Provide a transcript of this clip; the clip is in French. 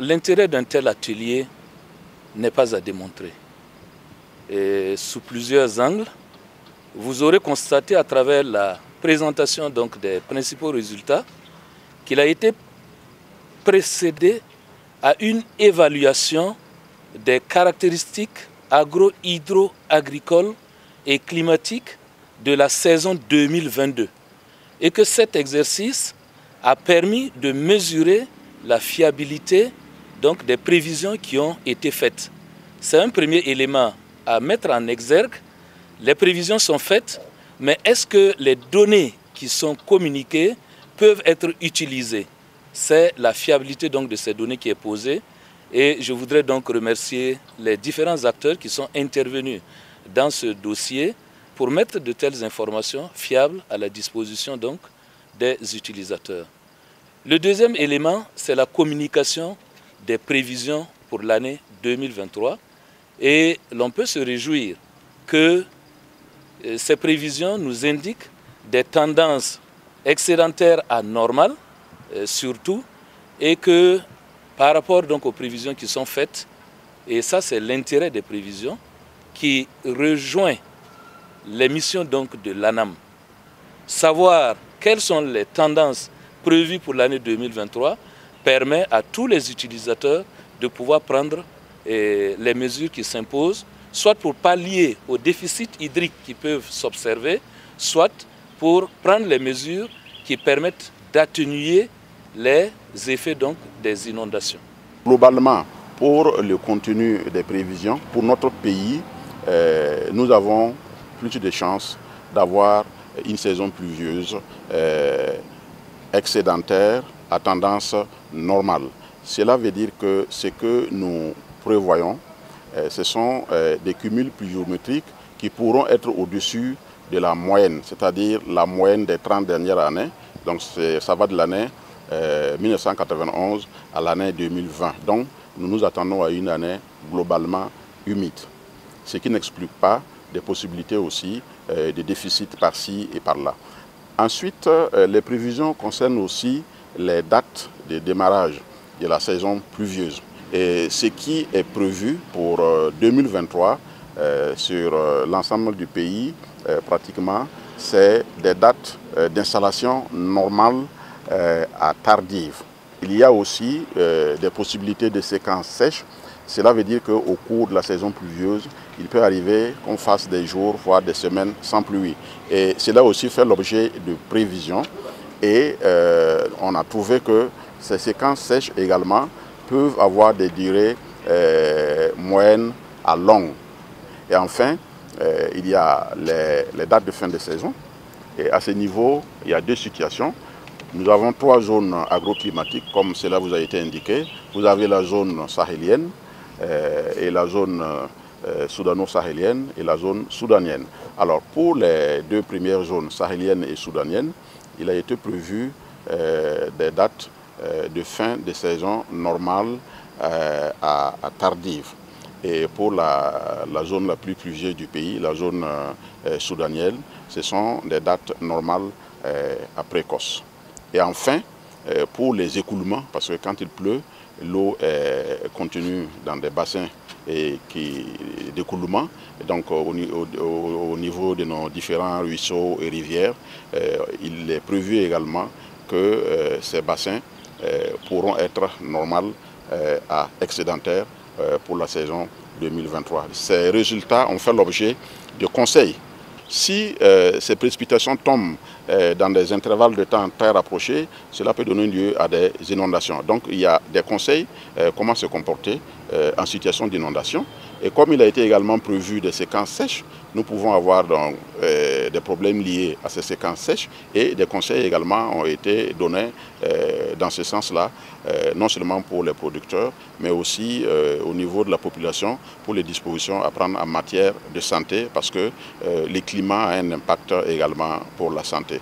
L'intérêt d'un tel atelier n'est pas à démontrer. Et sous plusieurs angles, vous aurez constaté à travers la présentation donc des principaux résultats qu'il a été précédé à une évaluation des caractéristiques agro-hydro-agricoles et climatiques de la saison 2022 et que cet exercice a permis de mesurer la fiabilité donc, des prévisions qui ont été faites. C'est un premier élément à mettre en exergue. Les prévisions sont faites, mais est-ce que les données qui sont communiquées peuvent être utilisées? C'est la fiabilité donc, de ces données qui est posée. Et je voudrais donc remercier les différents acteurs qui sont intervenus dans ce dossier pour mettre de telles informations fiables à la disposition donc, des utilisateurs. Le deuxième élément, c'est la communication des prévisions pour l'année 2023 et l'on peut se réjouir que ces prévisions nous indiquent des tendances excédentaires à normales surtout et que par rapport donc aux prévisions qui sont faites, et ça c'est l'intérêt des prévisions qui rejoint les missions donc de l'ANAM, savoir quelles sont les tendances prévues pour l'année 2023 permet à tous les utilisateurs de pouvoir prendre les mesures qui s'imposent, soit pour pallier aux déficits hydriques qui peuvent s'observer, soit pour prendre les mesures qui permettent d'atténuer les effets donc, des inondations. Globalement, pour le contenu des prévisions, pour notre pays, nous avons plus de chances d'avoir une saison pluvieuse excédentaire à tendance normale. Cela veut dire que ce que nous prévoyons, ce sont des cumuls pluviométriques qui pourront être au-dessus de la moyenne, c'est-à-dire la moyenne des 30 dernières années. Donc ça va de l'année 1991 à l'année 2020. Donc nous nous attendons à une année globalement humide, ce qui n'exclut pas des possibilités aussi de déficits par-ci et par-là. Ensuite, les prévisions concernent aussi les dates de démarrage de la saison pluvieuse. Et ce qui est prévu pour 2023 sur l'ensemble du pays, pratiquement, c'est des dates d'installation normales à tardives. Il y a aussi des possibilités de séquences sèches. Cela veut dire qu'au cours de la saison pluvieuse, il peut arriver qu'on fasse des jours, voire des semaines sans pluie. Et cela aussi fait l'objet de prévisions. Et on a trouvé que ces séquences sèches également peuvent avoir des durées moyennes à longues. Et enfin, il y a les dates de fin de saison. Et à ce niveau, il y a deux situations. Nous avons 3 zones agroclimatiques, comme cela vous a été indiqué. Vous avez la zone sahélienne et la zone soudano-sahélienne et la zone soudanienne. Alors pour les 2 premières zones sahéliennes et soudaniennes, il a été prévu des dates de fin de saison normale à tardive. Et pour la zone la plus pluvieuse du pays, la zone soudanienne, ce sont des dates normales à précoce. Et enfin, pour les écoulements, parce que quand il pleut, l'eau est contenue dans des bassins d'écoulement. Donc au niveau de nos différents ruisseaux et rivières, il est prévu également que ces bassins pourront être normaux à excédentaires pour la saison 2023. Ces résultats ont fait l'objet de conseils. Si ces précipitations tombent dans des intervalles de temps très rapprochés, cela peut donner lieu à des inondations. Donc il y a des conseils, comment se comporter en situation d'inondation. Et comme il a été également prévu des séquences sèches, nous pouvons avoir donc, des problèmes liés à ces séquences sèches et des conseils également ont été donnés dans ce sens-là, non seulement pour les producteurs, mais aussi au niveau de la population pour les dispositions à prendre en matière de santé parce que le climat a un impact également pour la santé.